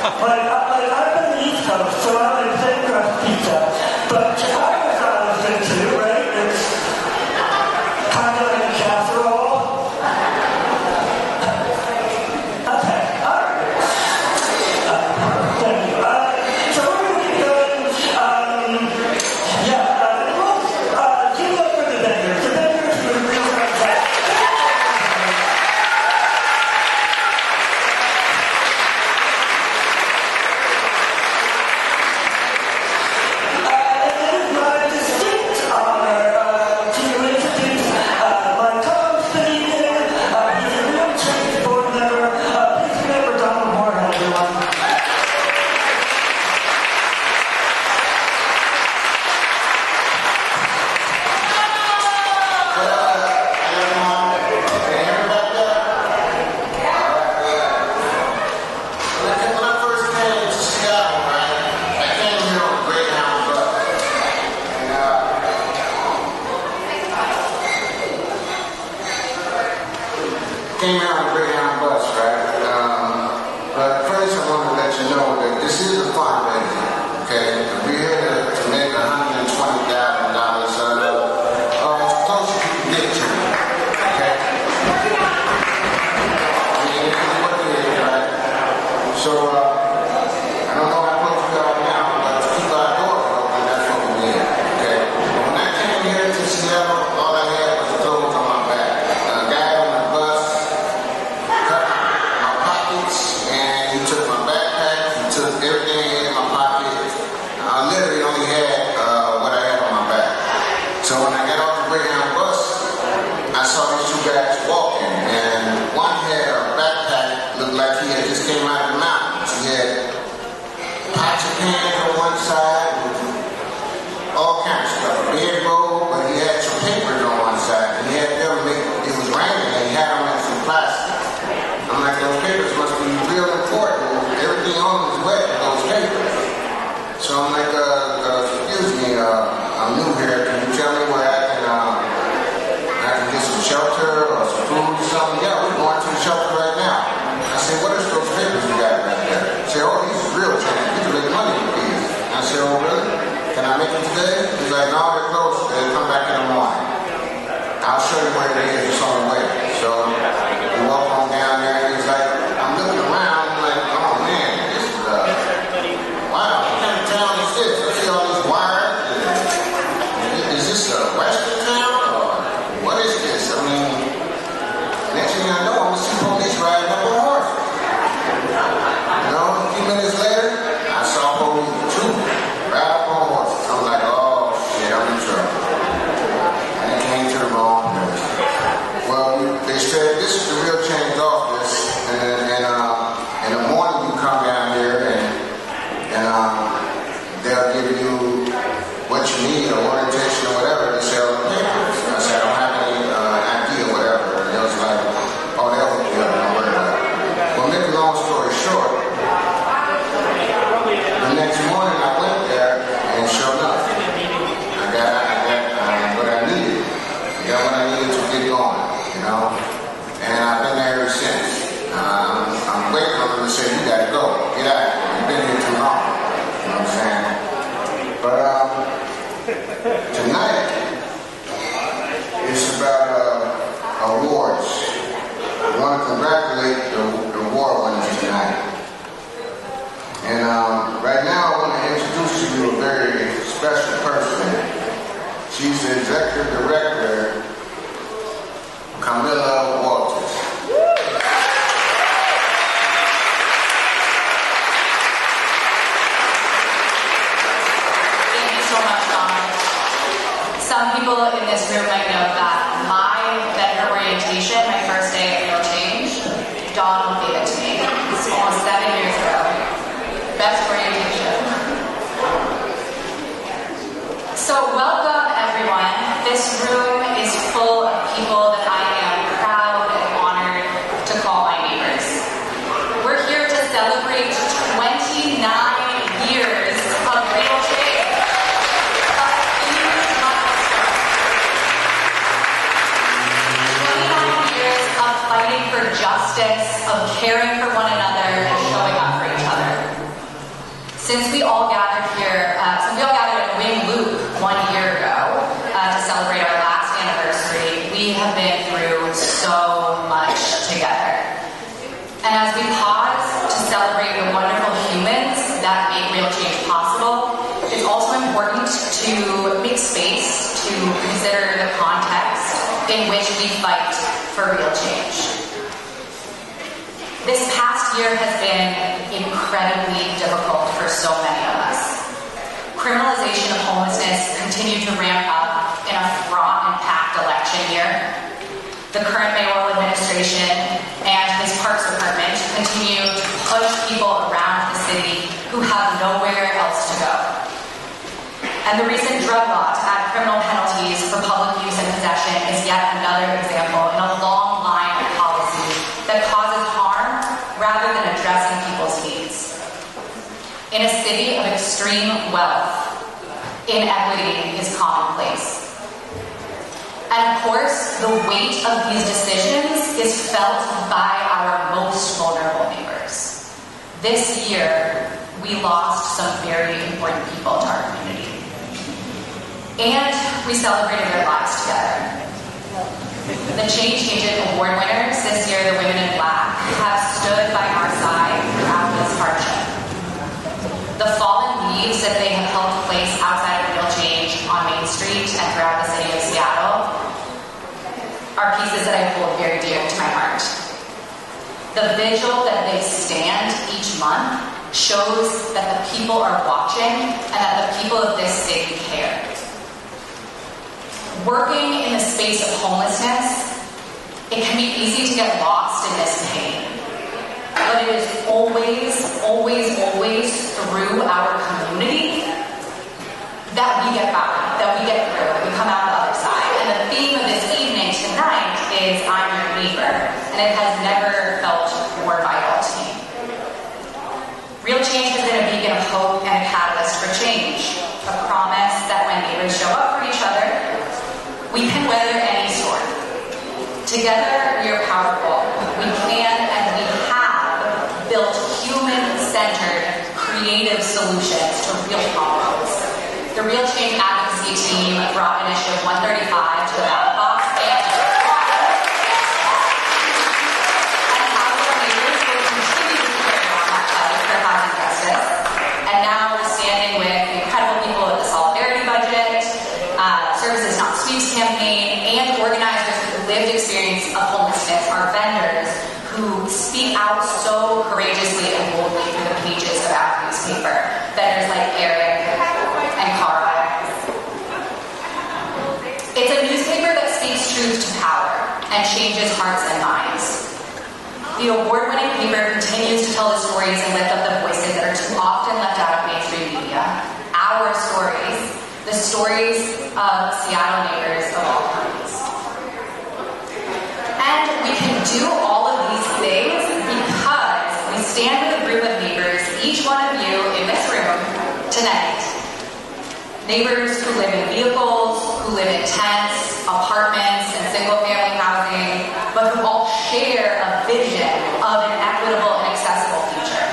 I've been the East Coast, so I like thin crust pizza. But Chicago's not as good too, right? It's kind of like a casserole. Okay, all right. Thank you. So we're going to keep going. Give it up for the vendors. The vendors were real fantastic. Came out on a Greyhound bus, right? But first I want to let you know that this is a fundraiser, okay? We're here to make $120,000 as close as you can get to, okay? I mean, this is what it is, right? So, I don't know how close we are now, but to keep our doors open, that's what we did, okay? When I came here to Seattle, all I had was clothes on my back. A guy on the bus and he took my backpack, he took everything in my pocket. I literally only had what I had on my back. So when I got off the Greyhound bus, I saw these two guys walking, and one had a backpack, looked like he had just came out of the mountains. He had pots of pans on one side, all kinds of stuff. A bed roll, but he had some papers on one side, and he had them it was raining, and he had them in some plastic. I'm like, those papers must be real important. Everything on them is wet, those papers. So I'm like, excuse me, I'm new here. Can you tell me where I can get some shelter or some food or something? Yeah, we're going to the shelter right now. I said, what is those papers you got right there? He said, oh, these are real change. You can make money with these. I said, oh, really? Can I make them today? He's like, no, they're closed. They'll come back in the morning. I'll show you where it is. It's on the way. So we walk on down there. He's like, I'm looking around. I'm like, oh man, this is wow, what kind of town is this? I see all these wires. Is this a western town or what is this? I mean, next thing I know, I'm gonna see police riding up on horses. You know, a few minutes later, I saw police too, ride up on horses. I'm like, oh shit, I'm in trouble. And it came to the wrong place. Well, they said this is the real change office, and in the morning you come down here and they'll give you what you need, or orientation or whatever to sell the papers. I said, I don't have any idea, whatever. And it was like, oh, they'll hook you up, don't worry about it. Well, make a long story short, the next morning I went there, and sure enough, I got what I needed. I got what I needed to get going, you know. And I've been there ever since. I'm waiting on them to say, you gotta go, get out. You've been here too long. You know what I'm saying? But tonight it's about awards. I want to congratulate the award winners tonight. And right now I want to introduce to you a very special person. She's the executive director, Camilla Walters. Thank you so much, Donald. Some people in this room might know that my vendor orientation, my first day at Real Change, Donald gave it to me. It's almost 7 years ago. Best orientation. So welcome, everyone. This room is full of people that I am proud and honored to call my neighbors. We're here to celebrate 29 years of Real Change. A huge milestone. in which we fight for real change. This past year has been incredibly difficult for so many of us. Criminalization of homelessness continued to ramp up in a fraught and packed election year. The current mayoral administration and his Parks Department continue to push people around the city who have nowhere else to go. And the recent drug law to add criminal penalties for public use and possession is yet another example in a long line of policy that causes harm rather than addressing people's needs. In a city of extreme wealth, inequity is commonplace. And of course, the weight of these decisions is felt by our most vulnerable neighbors. This year, we lost some very important people to our community. And we celebrated their lives together. The Change Agent Award winners this year, the Women in Black, have stood by our side throughout this hardship. The fallen leaves that they have helped place outside of Real Change on Main Street and throughout the city of Seattle are pieces that I hold very dear to my heart. The vigil that they stand each month shows that the people are watching and that the people of this city care. Working in the space of homelessness, it can be easy to get lost in this pain. But it is always, always, always through our community that we get by, that we get through, that we come out the other side. And the theme of this evening tonight is I'm your neighbor, and it has never felt more vital to me. Real Change has been a beacon of hope and a catalyst for change, a promise that when neighbors show up for each other, we can weather any storm. Together, we are powerful. We can and we have built human-centered, creative solutions to real problems. The Real Change Advocacy team brought Initiative 135 to the ballot box and how our neighbors will continue to carry on that fight for housing justice. And now we're standing with incredible people at the Solidarity Budget, Services Not Sweeps campaign, and organizers with lived experience of homelessness, our vendors, who speak out so courageously and boldly through the pages of our newspaper. Vendors like Eric and Carl. It's a newspaper that speaks truth to power and changes hearts and minds. The award-winning paper continues to tell the stories and lift up the voices that are too often left out of mainstream media. Our stories, the stories of Seattle neighbors of all kinds. And we can do all of these things because we stand with a group of neighbors, each one of you in this room tonight. Neighbors who live in vehicles, who live in tents, apartments, and single-family housing, but who all share a vision of an equitable and accessible future.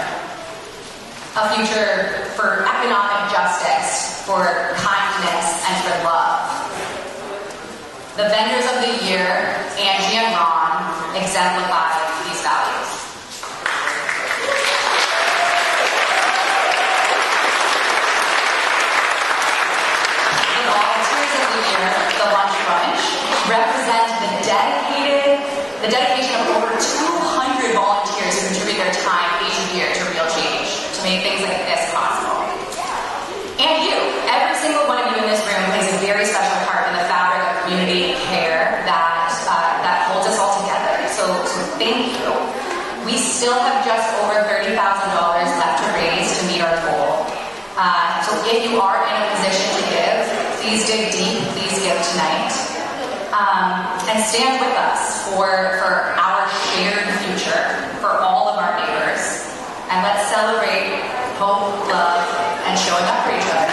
A future for economic justice, for kindness, and for love. The vendors of the year, Angie and Ron, exemplify these values. The volunteers of the year, the Lunch Bunch, represent the dedication of over 200 volunteers who contribute their time each year to Real Change to make things like this possible. And you, every single one of you in this room plays a very special part in the fabric of community care that holds us all together. So thank you. We still have just over $30,000 left to raise to meet our goal. So if you are in a position to give, please dig deep, please give tonight. And stand with us for our shared future, for all of our neighbors. And let's celebrate hope, love, and showing up for each other.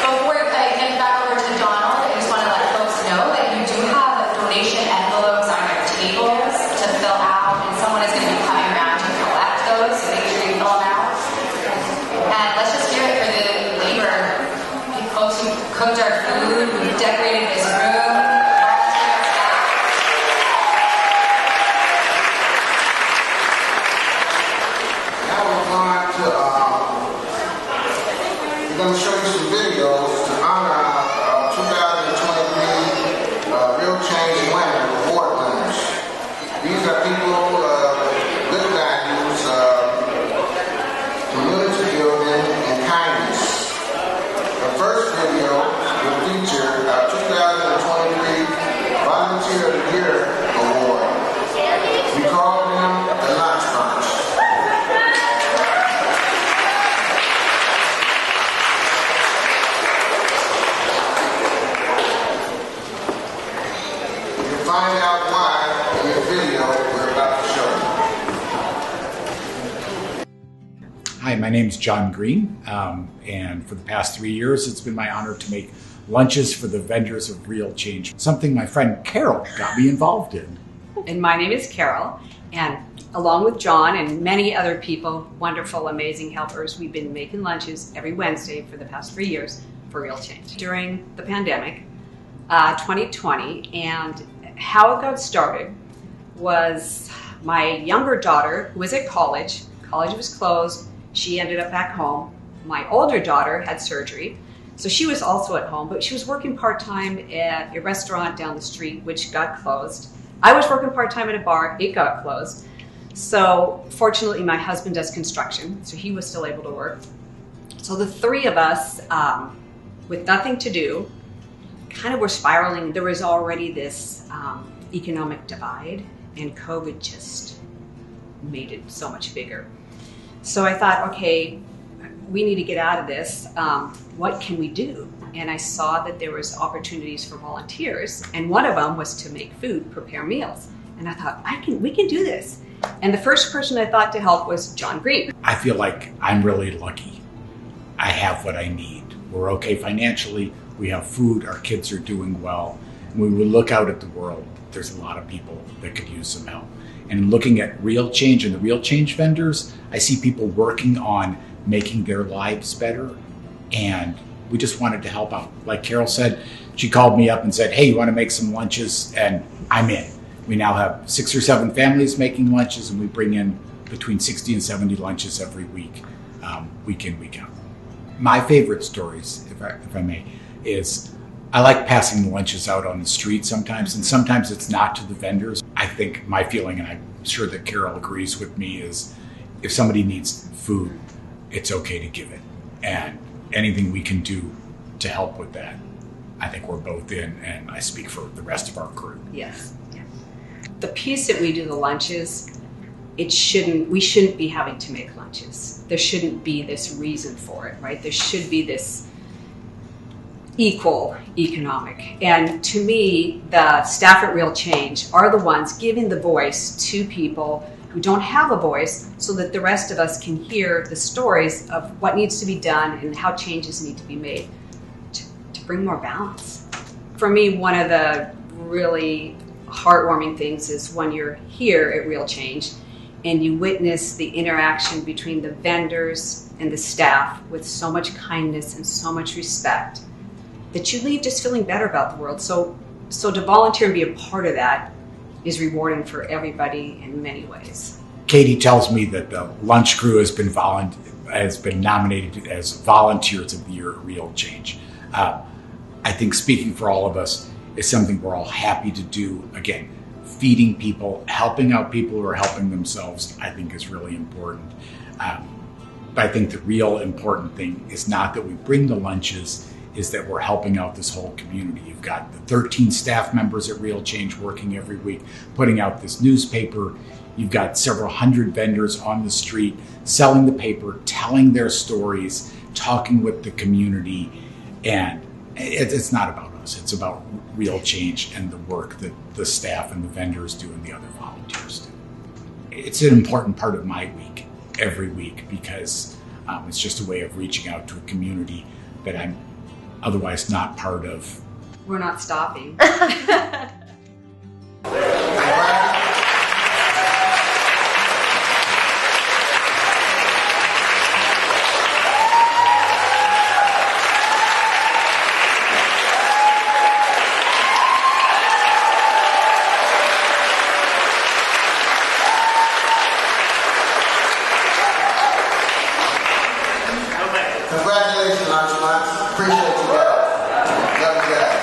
Before I hand it back over to Donald, I just want to let folks know that you do have donation envelopes on your tables to fill out, and someone is going to be coming around to collect those, so make sure you fill them out. And let's just hear it for the labor, folks who cooked our food, who decorated this room, volunteers. find out why in the video we're about to show you. Hi, my name is John Green, and for the past 3 years, it's been my honor to make lunches for the vendors of Real Change, something my friend Carol got me involved in. And my name is Carol, and along with John and many other people, wonderful, amazing helpers, we've been making lunches every Wednesday for the past 3 years for Real Change. During the pandemic, 2020, and how it got started was my younger daughter, who was at college was closed, she ended up back home. My older daughter had surgery, so she was also at home, but she was working part-time at a restaurant down the street, which got closed. I was working part-time at a bar, it got closed. So fortunately, my husband does construction, so he was still able to work. So the three of us, with nothing to do, kind of were spiraling. There was already this economic divide, and COVID just made it so much bigger. So I thought, okay, we need to get out of this. What can we do? And I saw that there was opportunities for volunteers, and one of them was to make food, prepare meals. And I thought, we can do this. And the first person I thought to help was John Green. I feel like I'm really lucky. I have what I need. We're okay financially, we have food, our kids are doing well. And when we look out at the world, there's a lot of people that could use some help. And looking at Real Change and the Real Change vendors, I see people working on making their lives better, and we just wanted to help out. Like Carol said, she called me up and said, hey, you want to make some lunches? And I'm in. We now have 6 or 7 families making lunches, and we bring in between 60 and 70 lunches every week, week in, week out. My favorite stories, if I may, is I like passing the lunches out on the street sometimes, and sometimes it's not to the vendors. I think my feeling, and I'm sure that Carol agrees with me, is if somebody needs food, it's okay to give it. And anything we can do to help with that, I think we're both in, and I speak for the rest of our crew. Yes. The piece that we do the lunches, we shouldn't be having to make lunches. There shouldn't be this reason for it, right? There should be this equal economic. And to me, the staff at Real Change are the ones giving the voice to people who don't have a voice, so that the rest of us can hear the stories of what needs to be done and how changes need to be made to bring more balance. For me, one of the really heartwarming things is when you're here at Real Change and you witness the interaction between the vendors and the staff with so much kindness and so much respect, that you leave just feeling better about the world. So to volunteer and be a part of that is rewarding for everybody in many ways. Katie tells me that the lunch crew has been nominated as Volunteers of the Year at Real Change. I think speaking for all of us is something we're all happy to do. Again, feeding people, helping out people who are helping themselves, I think is really important. But I think the real important thing is not that we bring the lunches, is that we're helping out this whole community. You've got the 13 staff members at Real Change working every week, putting out this newspaper. You've got several hundred vendors on the street selling the paper, telling their stories, talking with the community. And it's not about us. It's about Real Change and the work that the staff and the vendors do and the other volunteers do. It's an important part of my week, every week, because it's just a way of reaching out to a community that I'm otherwise not part of. We're not stopping. Congratulations, Archibald. Appreciate you guys. Love you guys.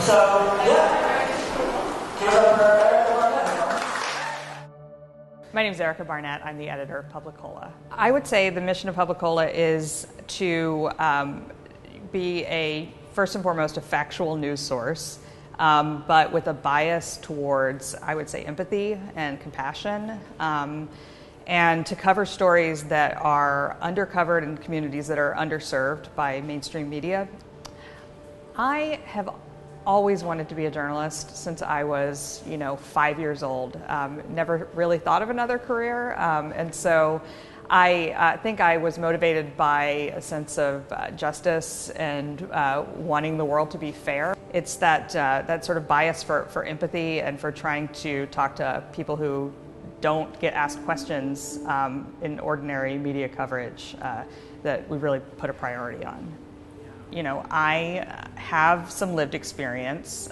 So, yeah. Here's our My name is Erica Barnett. I'm the editor of Publicola. I would say the mission of Publicola is to be first and foremost, a factual news source, but with a bias towards, I would say, empathy and compassion, and to cover stories that are undercovered in communities that are underserved by mainstream media. I have always wanted to be a journalist since I was, 5 years old. Never really thought of another career, and so I think I was motivated by a sense of justice and wanting the world to be fair. It's that sort of bias for empathy and for trying to talk to people who don't get asked questions in ordinary media coverage that we really put a priority on. I have some lived experience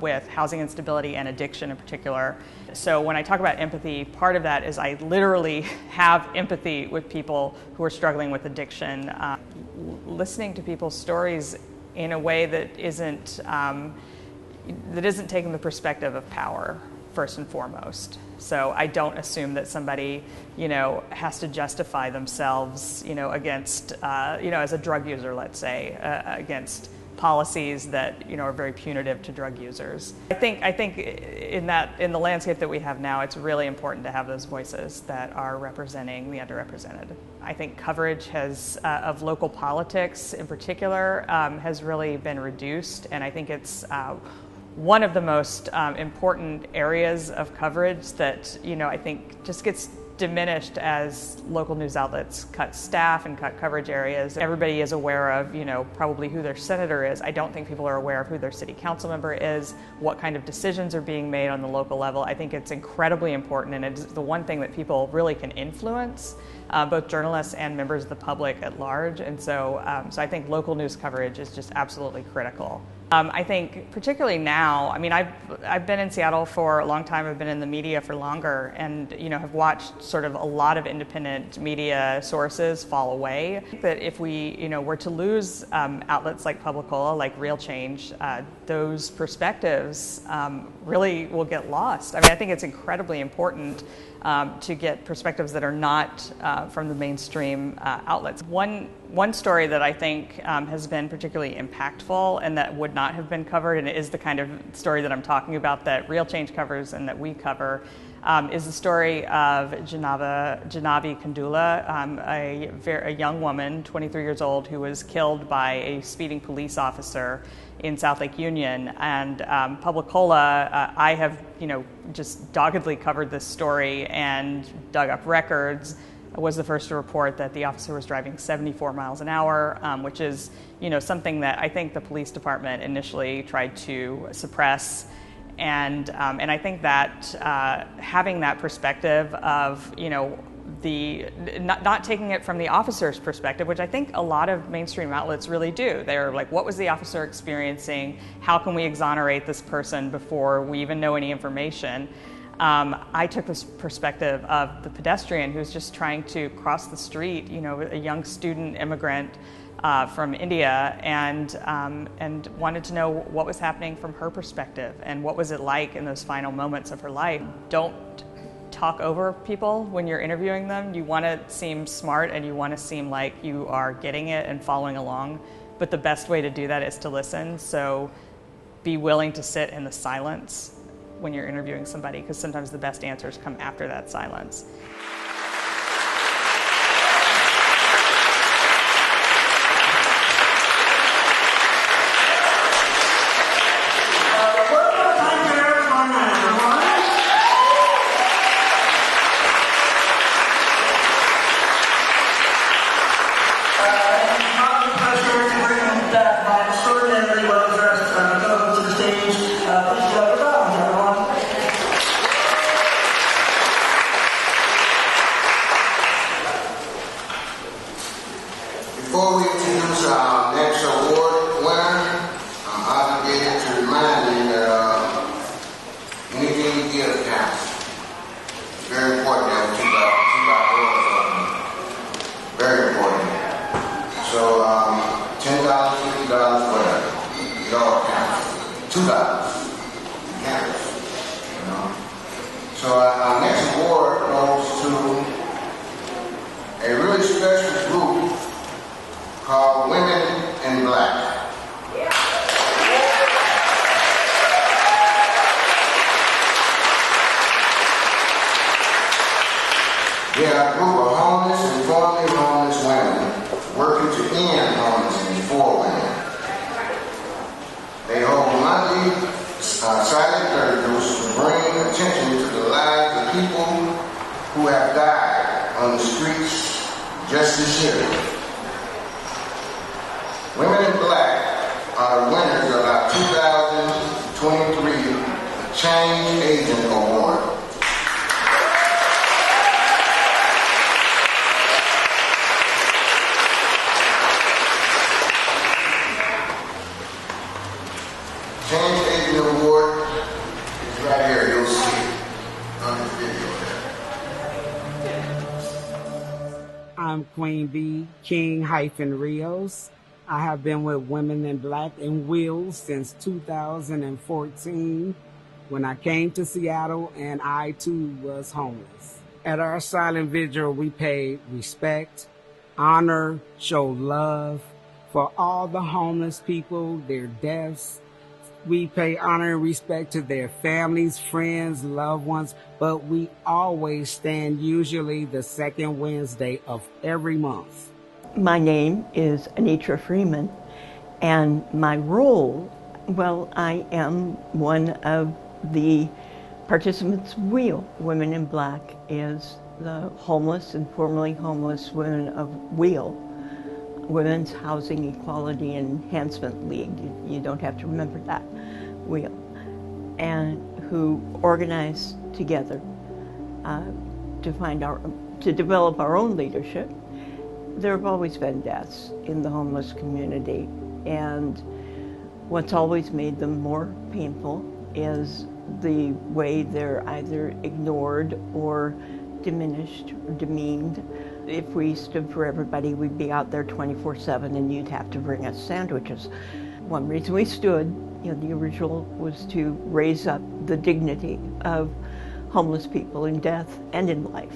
with housing instability and addiction in particular. So when I talk about empathy, part of that is I literally have empathy with people who are struggling with addiction. Listening to people's stories in a way that isn't taking the perspective of power, first and foremost. So I don't assume that somebody, has to justify themselves, against, as a drug user, let's say, against policies that, are very punitive to drug users. I think in the landscape that we have now, it's really important to have those voices that are representing the underrepresented. I think coverage of local politics in particular has really been reduced, and I think it's one of the most important areas of coverage that, I think just gets diminished as local news outlets cut staff and cut coverage areas. Everybody is aware of, probably who their senator is. I don't think people are aware of who their city council member is, what kind of decisions are being made on the local level. I think it's incredibly important, and it's the one thing that people really can influence, both journalists and members of the public at large. And so I think local news coverage is just absolutely critical. I think particularly now, I've been in Seattle for a long time. I've been in the media for longer, and have watched sort of a lot of independent media sources fall away. I think that if we were to lose outlets like Publicola, like Real Change, those perspectives really will get lost. I think it's incredibly important to get perspectives that are not from the mainstream outlets. One story that I think has been particularly impactful and that would not have been covered, and it is the kind of story that I'm talking about that Real Change covers and that we cover, is the story of Janavi Kandula, a young woman, 23 years old, who was killed by a speeding police officer in South Lake Union. And Publicola, I have just doggedly covered this story and dug up records. I was the first to report that the officer was driving 74 miles an hour, which is something that I think the police department initially tried to suppress. And I think that having that perspective of not taking it from the officer's perspective, which I think a lot of mainstream outlets really do. They're like, what was the officer experiencing? How can we exonerate this person before we even know any information? I took this perspective of the pedestrian who's just trying to cross the street, a young student immigrant from India, and wanted to know what was happening from her perspective and what was it like in those final moments of her life. Don't talk over people when you're interviewing them. You want to seem smart and you want to seem like you are getting it and following along, but the best way to do that is to listen. So be willing to sit in the silence when you're interviewing somebody, because sometimes the best answers come after that silence. $2. Yeah. You know? So our next award goes to a really special group called Women in Black. We are a group of homeless and formerly homeless women working to end homelessness for women. They hold monthly silent vigils to bring attention to the lives of people who have died on the streets just this year. Women in Black are the winners of our 2023 Change Agent Award. Change Agent Award is right here. You'll see it on this video there. I'm Queen Bee King-Rios. I have been with Women in Black and Wheels since 2014 when I came to Seattle and I too was homeless. At our silent vigil, we pay respect, honor, show love for all the homeless people, their deaths. We pay honor and respect to their families, friends, loved ones, but we always stand usually the second Wednesday of every month. My name is Anitra Freeman, and my role, well, I am one of the participants' wheel. Women in Black is the homeless and formerly homeless women of Wheel, Women's Housing Equality Enhancement League. You don't have to remember that, Wheel, and who organized together to develop our own leadership. There have always been deaths in the homeless community, and what's always made them more painful is the way they're either ignored or diminished or demeaned. If we stood for everybody, we'd be out there 24/7 and you'd have to bring us sandwiches. One reason we stood, the original was to raise up the dignity of homeless people in death and in life.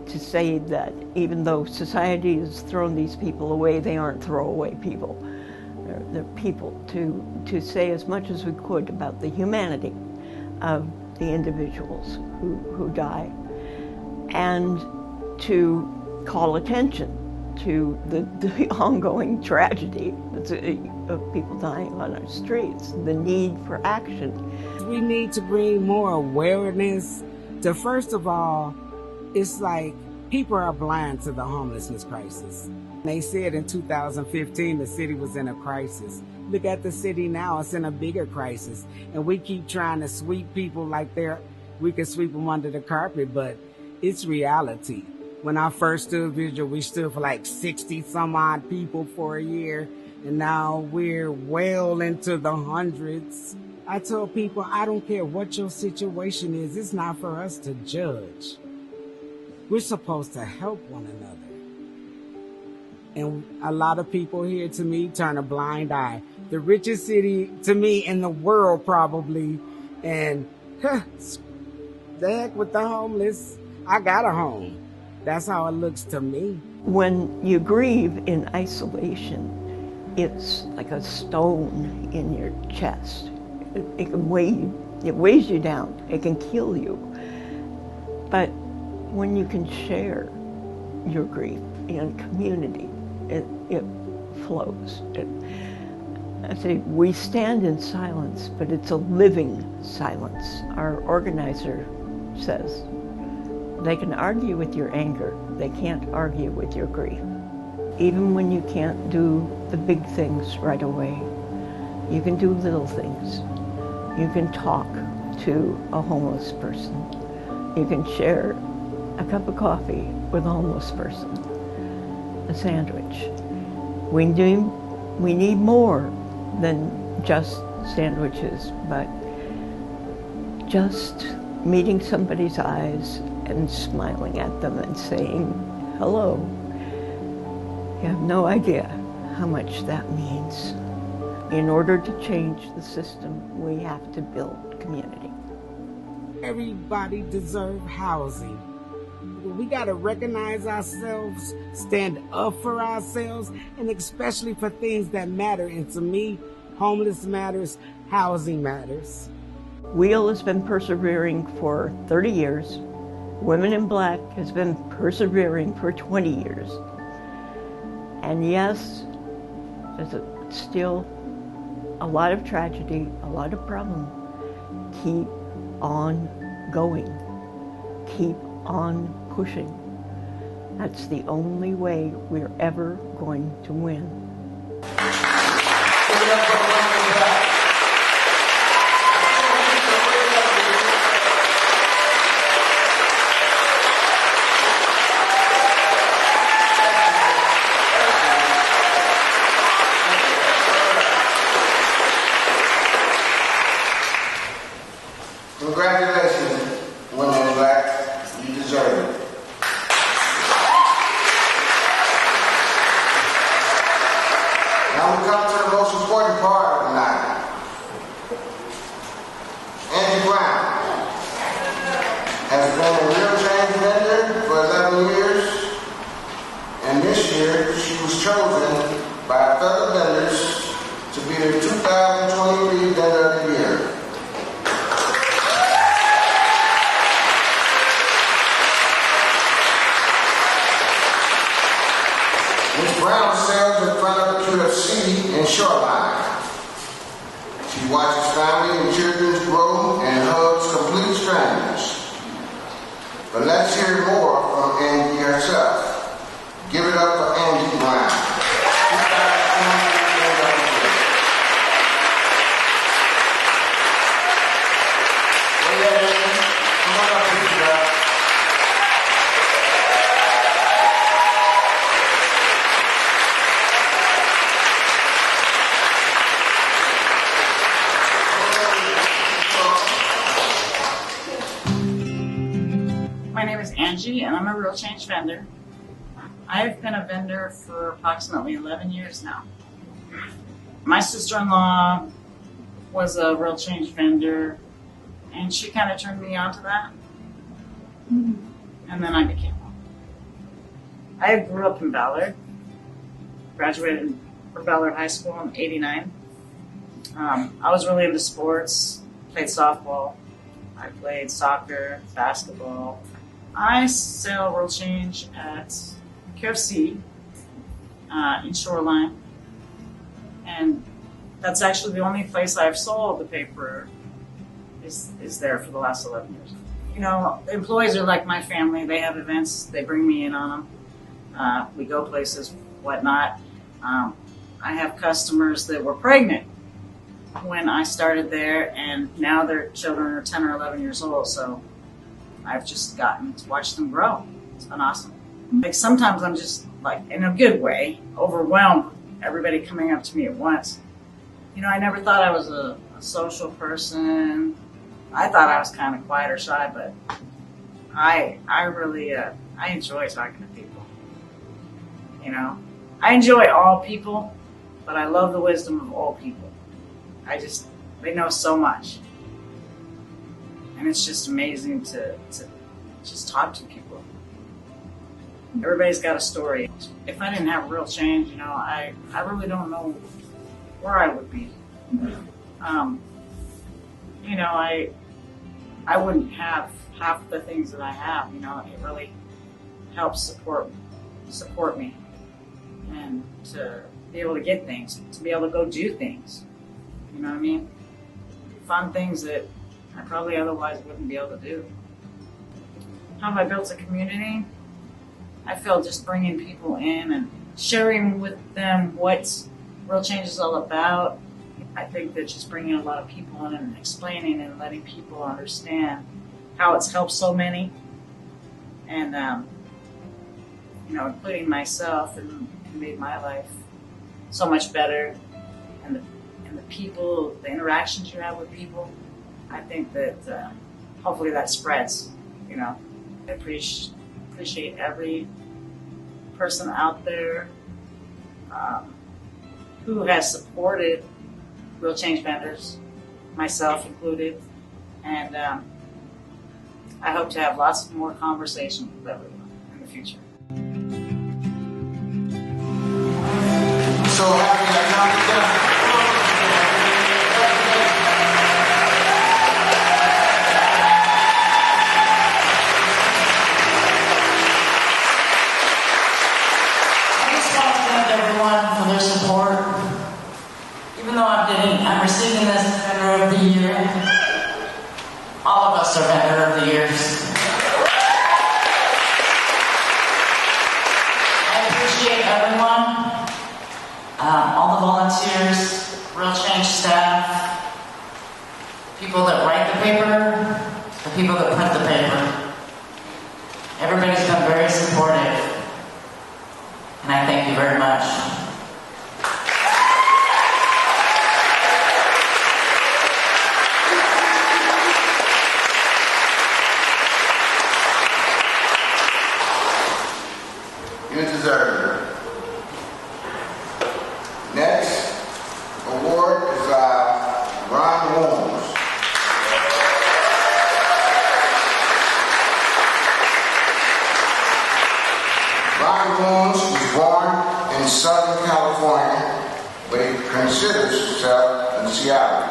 To say that even though society has thrown these people away, they aren't throwaway people. They're people. To say as much as we could about the humanity of the individuals who die, and to call attention to the ongoing tragedy of people dying on our streets, the need for action. We need to bring more awareness to, first of all, it's like people are blind to the homelessness crisis. They said in 2015 the city was in a crisis. Look at the city now, it's in a bigger crisis. And we keep trying to sweep people like we can sweep them under the carpet, but it's reality. When I first stood vigil, we stood for like 60 some odd people for a year, and now we're well into the hundreds. I tell people, I don't care what your situation is, it's not for us to judge. We're supposed to help one another. And a lot of people here, to me, turn a blind eye. The richest city, to me, in the world, probably. And the heck with the homeless. I got a home. That's how it looks to me. When you grieve in isolation, it's like a stone in your chest. It can weigh you. It weighs you down. It can kill you. But when you can share your grief in community, it flows. I say we stand in silence, but it's a living silence. Our organizer says they can argue with your anger, they can't argue with your grief. Even when you can't do the big things right away, you can do little things. You can talk to a homeless person. You can share a cup of coffee with a homeless person, a sandwich. We need more than just sandwiches, but just meeting somebody's eyes and smiling at them and saying hello. You have no idea how much that means. In order to change the system, we have to build community. Everybody deserves housing. We got to recognize ourselves, stand up for ourselves, and especially for things that matter. And to me, homeless matters, housing matters. WHEEL has been persevering for 30 years. Women in Black has been persevering for 20 years. And yes, there's still a lot of tragedy, a lot of problem. Keep on going. Keep on pushing. That's the only way we're ever going to win. Congratulations, Women in Black. You deserve it. Now we come to the most important part of the night. Angie Brown has been a real change vendor for 11 years, and this year she was chosen by fellow vendors to be the 2023 Vendor of the Year. Brown sells in front of the QFC in Shoreline. She watches family and children grow and hugs complete strangers. But let's hear more from Angie herself. Give it up for Angie Brown. My name is Angie, and I'm a Real Change vendor. I've been a vendor for approximately 11 years now. My sister-in-law was a Real Change vendor, and she kind of turned me on to that. And then I became one. I grew up in Ballard, graduated from Ballard High School in '89. I was really into sports, played softball. I played soccer, basketball. I sell Real Change at QFC in Shoreline, and that's actually the only place I've sold the paper is there for the last 11 years. You know, the employees are like my family. They have events, they bring me in on them. We go places, whatnot. I have customers that were pregnant when I started there, and now their children are 10 or 11 years old, so I've just gotten to watch them grow. It's been awesome. Like sometimes I'm just like, in a good way, overwhelmed with everybody coming up to me at once. You know, I never thought I was a social person. I thought I was kind of quiet or shy, but I really I enjoy talking to people. You know, I enjoy all people, but I love the wisdom of all people. They know so much. And it's just amazing to just talk to people. Everybody's got a story. If I didn't have Real Change, you know, I really don't know where I would be. You know, I wouldn't have half the things that I have. You know, it really helps support me, and to be able to get things, to be able to go do things. You know what I mean? Fun things that I probably otherwise wouldn't be able to do. How have I built a community? I feel just bringing people in and sharing with them what Real Change is all about. I think that just bringing a lot of people in and explaining and letting people understand how it's helped so many, and you know, including myself, and made my life so much better, and the people, the interactions you have with people. I think that hopefully that spreads. You know, I appreciate every person out there who has supported real change vendors, myself included, and I hope to have lots more conversation with everyone in the future. So happy that now we're done. I just want to thank everyone for their support. Even though I'm receiving this Vendor of the Year, all of us are Vendor of the Years. I appreciate everyone. All the volunteers, Real Change staff, people that write the paper, the people that print the paper. Everybody's been very supportive, and I thank you very much. You deserve it. Next award is Ron Holmes. Ron Holmes was born in Southern California, but he considers himself in Seattle.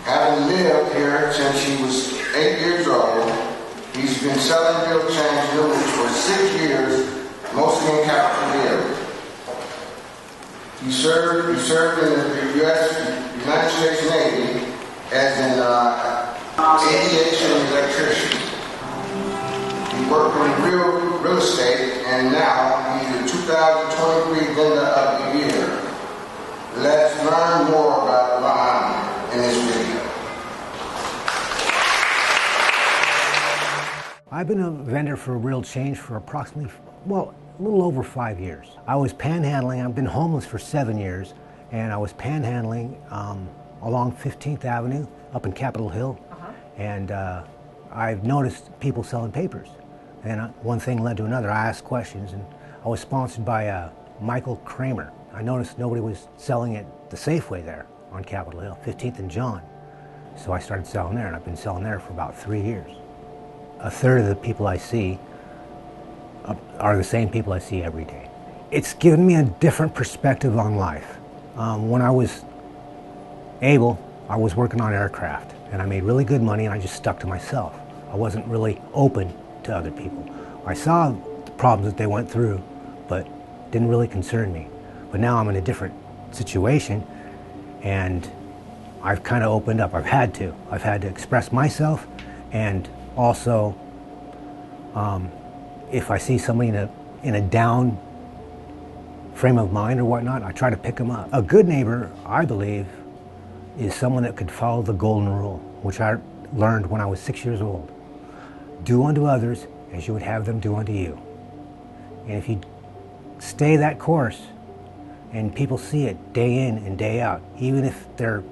Having lived here since he was 8 years old, he's been selling real change noodles for 6 years, mostly in Capitol Hill. He served in the United States Navy as an aviation electrician. He worked in real estate, and now he's the 2023 Vendor of the Year. Let's learn more about Ron in this video. I've been a vendor for Real Change for approximately, well, a little over 5 years. I was panhandling. I've been homeless for 7 years, and I was panhandling along 15th Avenue up in Capitol Hill. And I've noticed people selling papers. And one thing led to another. I asked questions, and I was sponsored by Michael Kramer. I noticed nobody was selling at the Safeway there on Capitol Hill, 15th and John. So I started selling there, and I've been selling there for about 3 years. A third of the people I see are the same people I see every day. It's given me a different perspective on life. When I was able, I was working on aircraft, and I made really good money, and I just stuck to myself. I wasn't really open to other people. I saw the problems that they went through, but didn't really concern me. But now I'm in a different situation, and I've kind of opened up. I've had to express myself, and also if I see somebody in a down frame of mind or whatnot, I try to pick them up. A good neighbor, I believe, is someone that could follow the golden rule, which I learned when I was 6 years old. Do unto others as you would have them do unto you. And if you stay that course, and people see it day in and day out, even if they're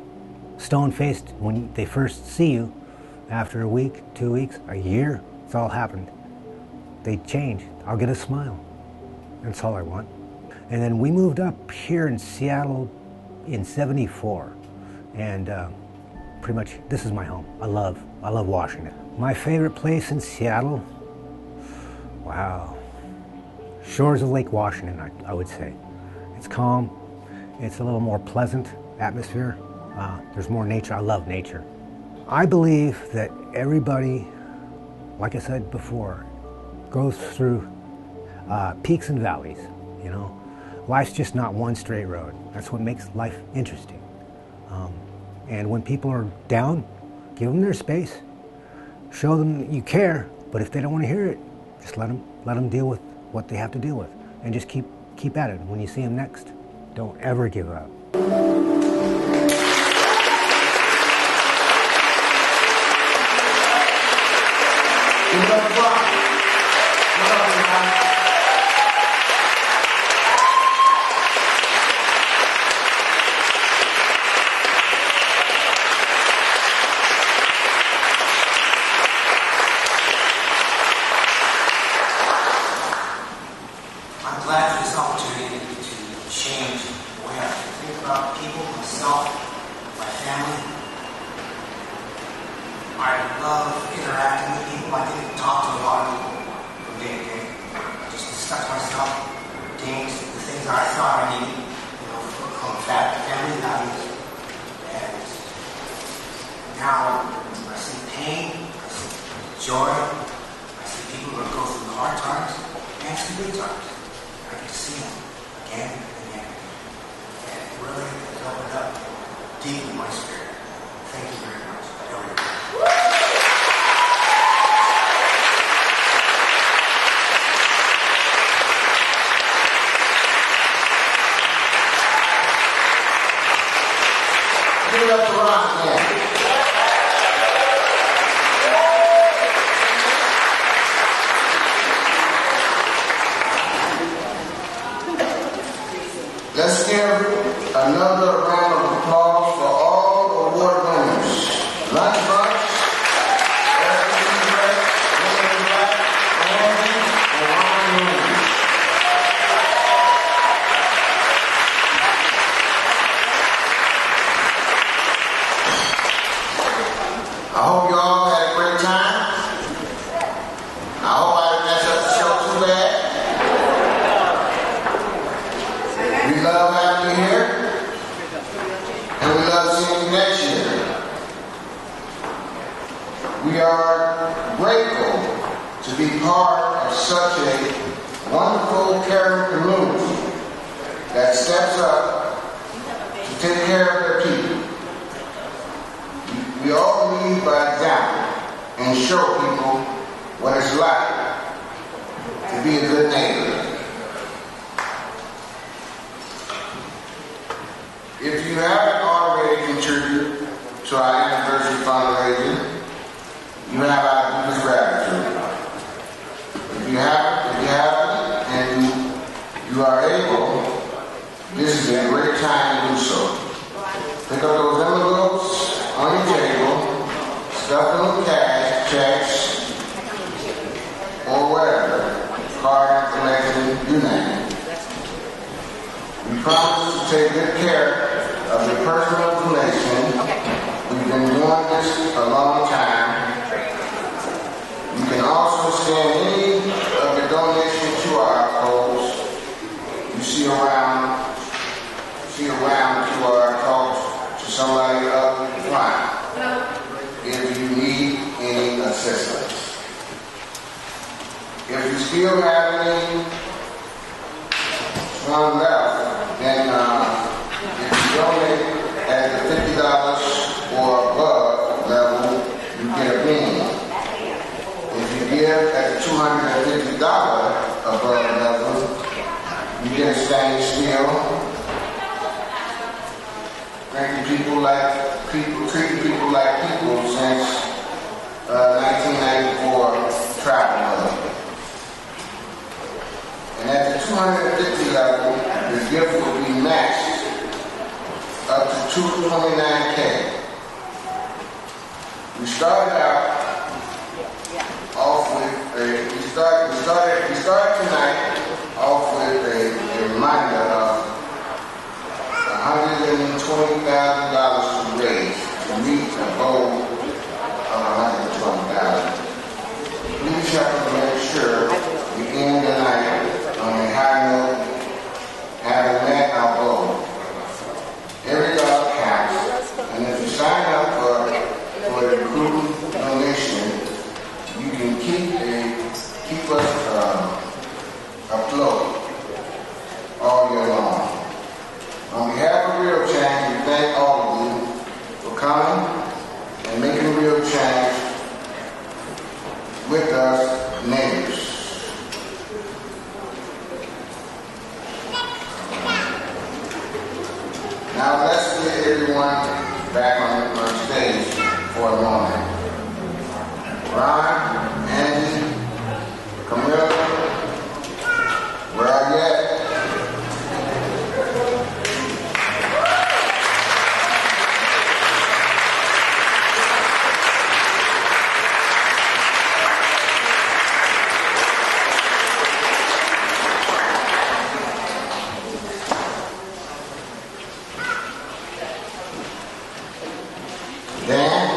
stone-faced when they first see you, after a week, 2 weeks, a year, it's all happened. They change. I'll get a smile. That's all I want. And then we moved up here in Seattle in '74. And pretty much, this is my home. I love Washington. My favorite place in Seattle, wow. Shores of Lake Washington, I would say. It's calm. It's a little more pleasant atmosphere. There's more nature. I love nature. I believe that everybody, like I said before, goes through peaks and valleys, you know. Life's just not one straight road. That's what makes life interesting. And when people are down, give them their space. Show them you care, but if they don't want to hear it, just let them deal with what they have to deal with. And just keep at it. When you see them next, don't ever give up. I'm glad for this opportunity to change the way I think about people, I love interacting with people. I get to talk to a lot of people from day to day. I just discuss myself, things, the things I thought I needed, from family values. And now I see pain, I see joy, I see people that go through hard times and some good times. I get to see them again and again. And it really has opened up deep in my spirit. Thank you very much, everyone. Give it up to Ron again. Let's give another round of applause for all award winners. Lunch Bunch, Everything Great, Women Black, Andy, and Ron Mooney. I hope you all had a great time. I hope I didn't mess up the show too bad. We love having you here, and we love seeing you next year. We are grateful to be part of such a wonderful, caring community that steps up to take care of their people. We all lead by example and show people what it's like to be a good neighbor. If you haven't already contributed to our anniversary fundraiser, you have our deepest gratitude. If you haven't, and you are able, this is a great time to do so. Pick up those envelopes on your table, stuff them with cash, checks, or whatever, card, collection, you name it. We promise to take good care of your personal information. We've been doing this a long time. You can also send any of the donations QR codes you see around QR codes to somebody up front if you need any assistance. If you still have any one left, then if you donate at the $50 or above level, you get a bean. If you give at the $250 above level, you get a stainless steel. Treating people like people since 1994 travel level. And at the 250 level, the gift will be matched up to $229K. We started tonight off with a reminder of $120,000 to raise to meet a goal of $120,000. Please help us make sure we end the night on a high note, having met our goal. Every dollar counts, and if you sign up for a recruiting donation, you can keep us afloat all year long. On behalf of Real Change, we thank all of you for coming and making real change with us, neighbors. Now let's get everyone back on stage for a moment. Ron, Andy, Camilla, where are you at? Dan?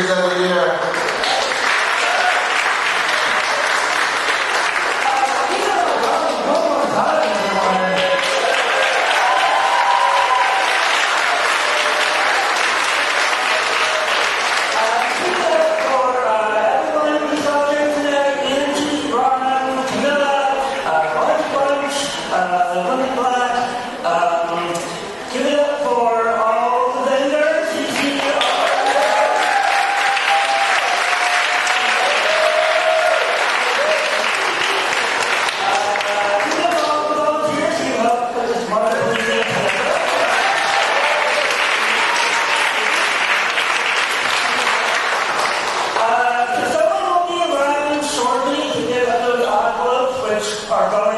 Speakers of the Year. Are going